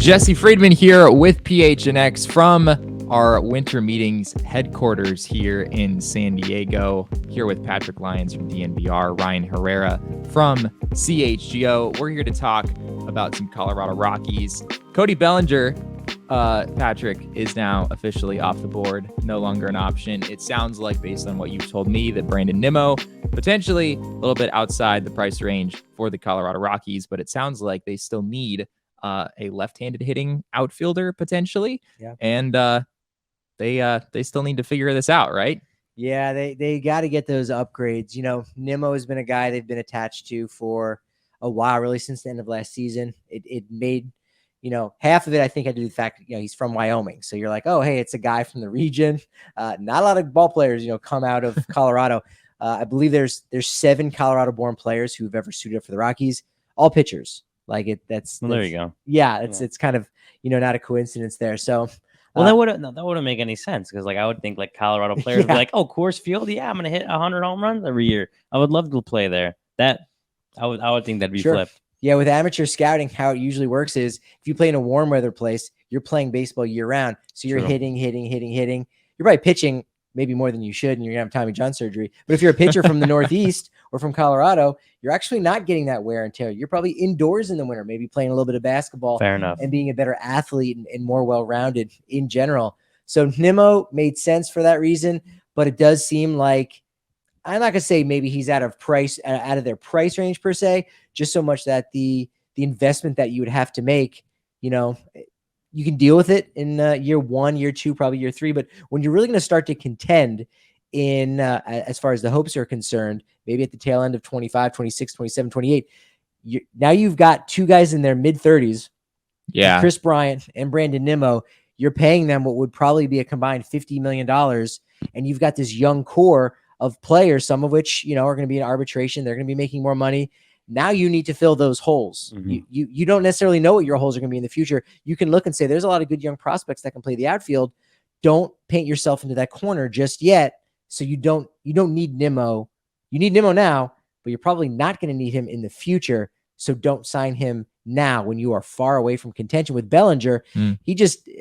Jesse Friedman here with PHNX from our winter meetings headquarters here in San Diego. Here with Patrick Lyons from DNVR, Ryan Herrera from CHGO. We're here to talk about some Colorado Rockies. Cody Bellinger, Patrick, is now officially off the board, no longer an option. It sounds like, based on what you've told me, that Brandon Nimmo potentially a little bit outside the price range for the Colorado Rockies, but it sounds like they still need a left-handed hitting outfielder potentially. Yeah. And they still need to figure this out, right? Yeah, they got to get those upgrades. You know, Nimmo has been a guy they've been attached to for a while, really since the end of last season. It made, you know, half of it, I think, had to do with the fact that, you know, he's from Wyoming. So you're like, oh, hey, it's a guy from the region. Not a lot of ball players, you know, come out of Colorado. I believe there's 7 Colorado-born players who've ever suited up for the Rockies, all pitchers. Like that's there you go. Yeah, it's kind of, you know, not a coincidence there. So well, that wouldn't make any sense, because like I would think like Colorado players would be like, oh, Coors Field, yeah, I'm gonna hit 100 home runs every year. I would love to play there. That I would think that'd be flipped. Yeah, with amateur scouting, how it usually works is if you play in a warm weather place, you're playing baseball year round. So you're hitting. You're probably pitching maybe more than you should, and you're gonna have Tommy John surgery. But if you're a pitcher from the Northeast or from Colorado, you're actually not getting that wear and tear. You're probably indoors in the winter, maybe playing a little bit of basketball. Fair enough. And being a better athlete and more well-rounded in general. So Nimmo made sense for that reason, but it does seem like, I'm not gonna say maybe he's out of their price range per se, just so much that the investment that you would have to make, you know, you can deal with it in year 1, year 2, probably year 3. But when you're really going to start to contend in as far as the hopes are concerned, maybe at the tail end of 25, 26, 27, 28, now you've got 2 guys in their mid-30s, Chris Bryant and Brandon Nimmo. You're paying them what would probably be a combined $50 million, and you've got this young core of players, some of which, you know, are going to be in arbitration. They're going to be making more money. Now you need to fill those holes. Mm-hmm. You don't necessarily know what your holes are going to be in the future. You can look and say, there's a lot of good young prospects that can play the outfield. Don't paint yourself into that corner just yet. So you don't need Nimmo. You need Nimmo now, but you're probably not going to need him in the future. So don't sign him now when you are far away from contention. With Bellinger, I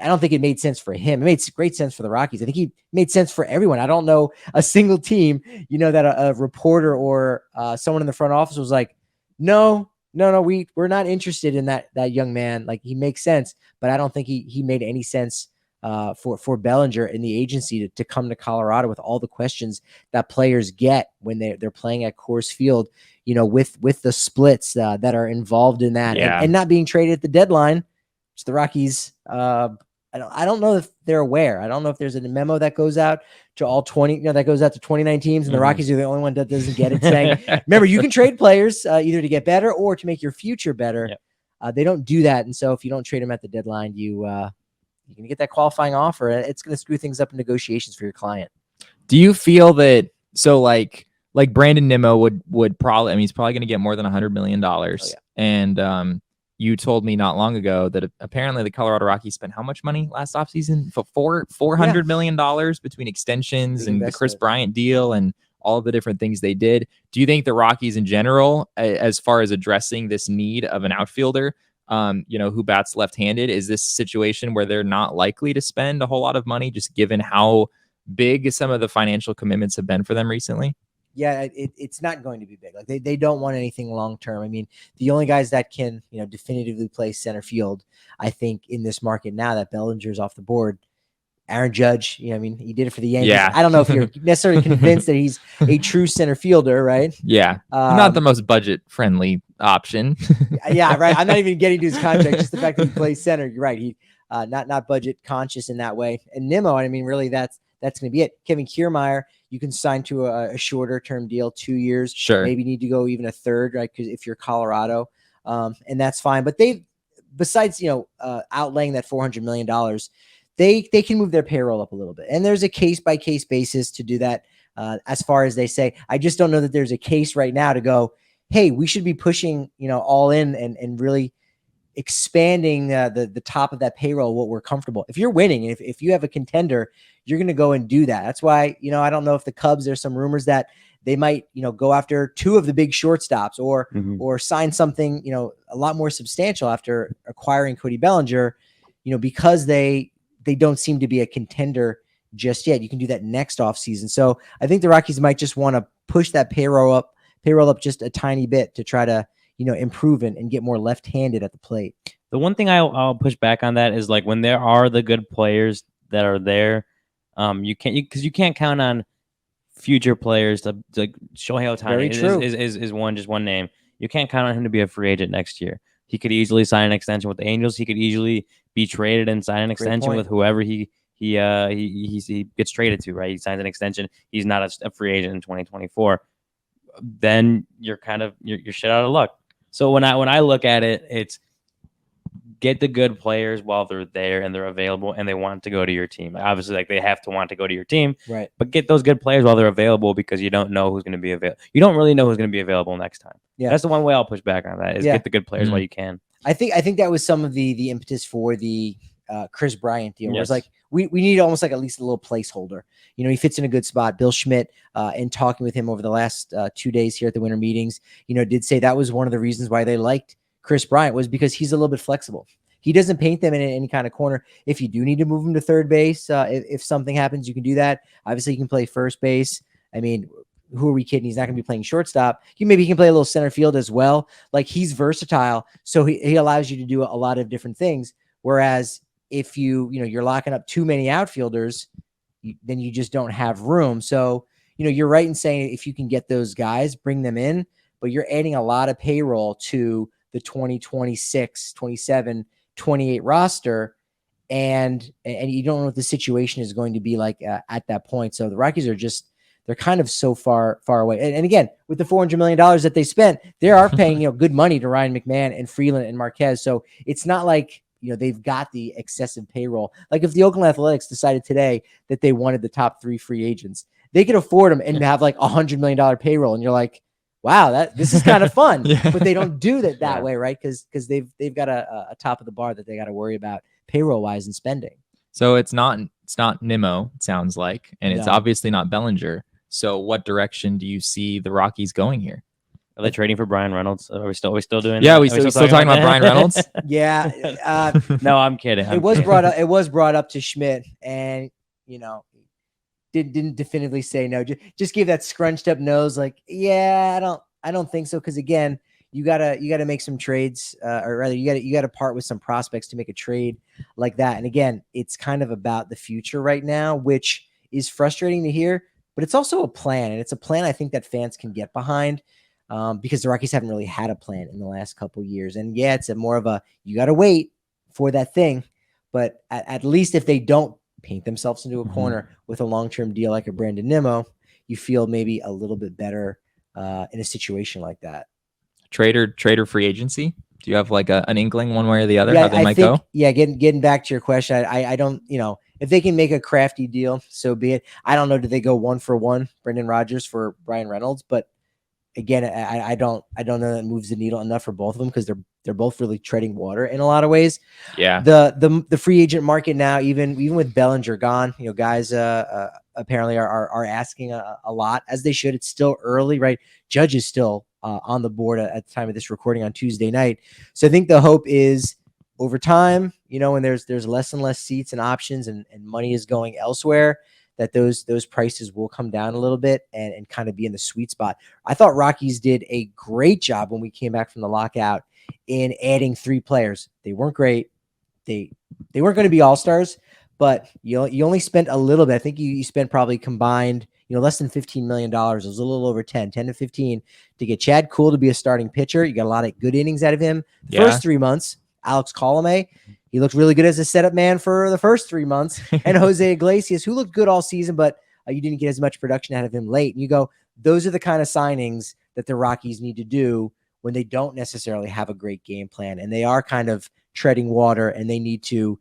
don't think it made sense for him. It made great sense for the Rockies. I think he made sense for everyone. I don't know a single team, you know, that a reporter or someone in the front office was like, no, we're not interested in that young man. Like, he makes sense, but I don't think he made any sense for Bellinger and the agency to come to Colorado with all the questions that players get when they're playing at Coors Field, you know, with the splits that are involved in that, and not being traded at the deadline, which the Rockies, I don't know if they're aware. I don't know if there's a memo that goes out to all 20, you know, that goes out to 29 teams, and the Rockies are the only one that doesn't get it, saying, remember, you can trade players either to get better or to make your future better. Yep. They don't do that. And so if you don't trade them at the deadline, you're going to get that qualifying offer, and it's going to screw things up in negotiations for your client. Do you feel that, so like Brandon Nimmo would probably, I mean, he's probably going to get more than $100 million. And you told me not long ago that apparently the Colorado Rockies spent how much money last offseason? For $400 million between extensions and the Chris Bryant deal and all of the different things they did. Do you think the Rockies in general, as far as addressing this need of an outfielder, you know, who bats left-handed, is this a situation where they're not likely to spend a whole lot of money, just given how big some of the financial commitments have been for them recently? Yeah, it's not going to be big. Like they don't want anything long-term. I mean, the only guys that can, you know, definitively play center field, I think, in this market now that Bellinger's off the board, Aaron Judge, you know, I mean, he did it for the Yankees. Yeah. I don't know if you're necessarily convinced that he's a true center fielder, right? Yeah. Not the most budget-friendly option. Yeah, right. I'm not even getting to his contract, just the fact that he plays center. You're right. He not budget conscious in that way. And Nimmo, I mean, really, that's going to be it. Kevin Kiermaier, you can sign to a shorter term deal, 2 years. Sure. Maybe need to go even a third, right? Because if you're Colorado, and that's fine. But besides, you know, outlaying that $400 million, they can move their payroll up a little bit. And there's a case by case basis to do that. As far as they say, I just don't know that there's a case right now to go, hey, we should be pushing, you know, all in and really expanding the top of that payroll, what we're comfortable. If you're winning, if you have a contender, you're going to go and do that. That's why, you know, I don't know if the Cubs, there's some rumors that they might, go after 2 of the big shortstops or Mhm. or sign something, a lot more substantial after acquiring Cody Bellinger, because they don't seem to be a contender just yet. You can do that next offseason. So I think the Rockies might just want to push that payroll up just a tiny bit to try to, improve and get more left-handed at the plate. The one thing I'll push back on that is like when there are the good players that are there, you can't count on future players to like Shohei Very Ohtani true. is one name. You can't count on him to be a free agent next year. He could easily sign an extension with the Angels. He could easily be traded and sign an extension with whoever he gets traded to. Right, he signs an extension. He's not a free agent in 2024. Then you're you're shit out of luck. So when I look at it, it's get the good players while they're there and they're available and they want to go to your team. Obviously, like they have to want to go to your team, right? But get those good players while they're available because you don't know who's going to be available. You don't really know who's going to be available next time. Yeah, that's the one way I'll push back on that is get the good players while you can. I think that was some of the impetus for the Chris Bryant deal. Where it's like we need almost like at least a little placeholder. He fits in a good spot. Bill Schmidt, in talking with him over the last 2 days here at the winter meetings, did say that was one of the reasons why they liked Chris Bryant was because he's a little bit flexible. He doesn't paint them in any kind of corner. If you do need to move him to third base, if something happens, you can do that. Obviously, you can play first base. I mean, who are we kidding? He's not going to be playing shortstop. Maybe he can play a little center field as well. Like he's versatile, so he allows you to do a lot of different things. Whereas if you're locking up too many outfielders, then you just don't have room. So you're right in saying if you can get those guys, bring them in, but you're adding a lot of payroll to the 2026, 27, 28 roster, and you don't know what the situation is going to be like at that point. So the Rockies are they're kind of so far away. And again, with the $400 million that they spent, they are paying good money to Ryan McMahon and Freeland and Marquez. So it's not like they've got the excessive payroll. Like if the Oakland Athletics decided today that they wanted the top 3 free agents, they could afford them and have like $100 million payroll, and you're like, wow, this is kind of fun. But they don't do that way, right? Because they've got a top of the bar that they got to worry about payroll wise and spending. So it's not Nimmo, it sounds like, and it's obviously not Bellinger. So what direction do you see the Rockies going here? Are they trading for Brian Reynolds? Are we still doing? Yeah, that? we still talking about Brian Reynolds. Yeah. No, I'm kidding. It was brought up to Schmidt, and didn't definitively say no. Just gave that scrunched up nose, like, yeah, I don't think so. Because again, you gotta make some trades, or rather, you gotta part with some prospects to make a trade like that. And again, it's kind of about the future right now, which is frustrating to hear, but it's also a plan, and it's a plan I think that fans can get behind. Because the Rockies haven't really had a plan in the last couple of years. And yeah, it's more of a, you got to wait for that thing. But at least if they don't paint themselves into a corner with a long-term deal like a Brandon Nimmo, you feel maybe a little bit better in a situation like that. Trader free agency? Do you have like an inkling one way or the other how they might go? Yeah, getting back to your question, I don't, if they can make a crafty deal, so be it. I don't know, do they go 1-for-1 Brendan Rodgers for Brian Reynolds? But again, I don't know that moves the needle enough for both of them because they're both really treading water in a lot of ways. Yeah. The free agent market now, even with Bellinger gone, guys apparently are asking a lot, as they should. It's still early, right? Judge is still on the board at the time of this recording on Tuesday night. So I think the hope is over time, when there's less and less seats and options and money is going elsewhere, that those prices will come down a little bit and kind of be in the sweet spot. I thought Rockies did a great job when we came back from the lockout in adding 3 players. They weren't great. They weren't going to be all-stars, but you only spent a little bit. I think you spent probably combined, less than $15 million. It was a little over 10 to 15 to get Chad Kuhl to be a starting pitcher. You got a lot of good innings out of him. First 3 months, Alex Colomé, he looked really good as a setup man for the first 3 months. And Jose Iglesias, who looked good all season, but you didn't get as much production out of him late. And you go, those are the kind of signings that the Rockies need to do when they don't necessarily have a great game plan. And they are kind of treading water, and they need to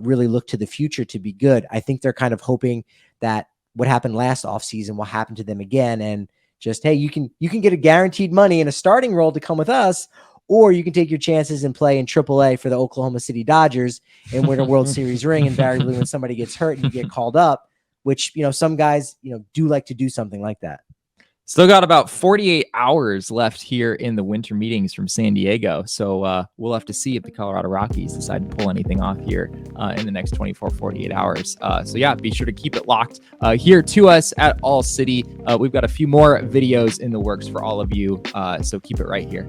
really look to the future to be good. I think they're kind of hoping that what happened last offseason will happen to them again. And just, hey, you can get a guaranteed money in a starting role to come with us, or you can take your chances and play in AAA for the Oklahoma City Dodgers and win a World Series ring invariably when somebody gets hurt and you get called up, which, some guys, do like to do something like that. Still got about 48 hours left here in the winter meetings from San Diego. So we'll have to see if the Colorado Rockies decide to pull anything off here in the next 24, 48 hours. So yeah, be sure to keep it locked here to us at All City. We've got a few more videos in the works for all of you. So keep it right here.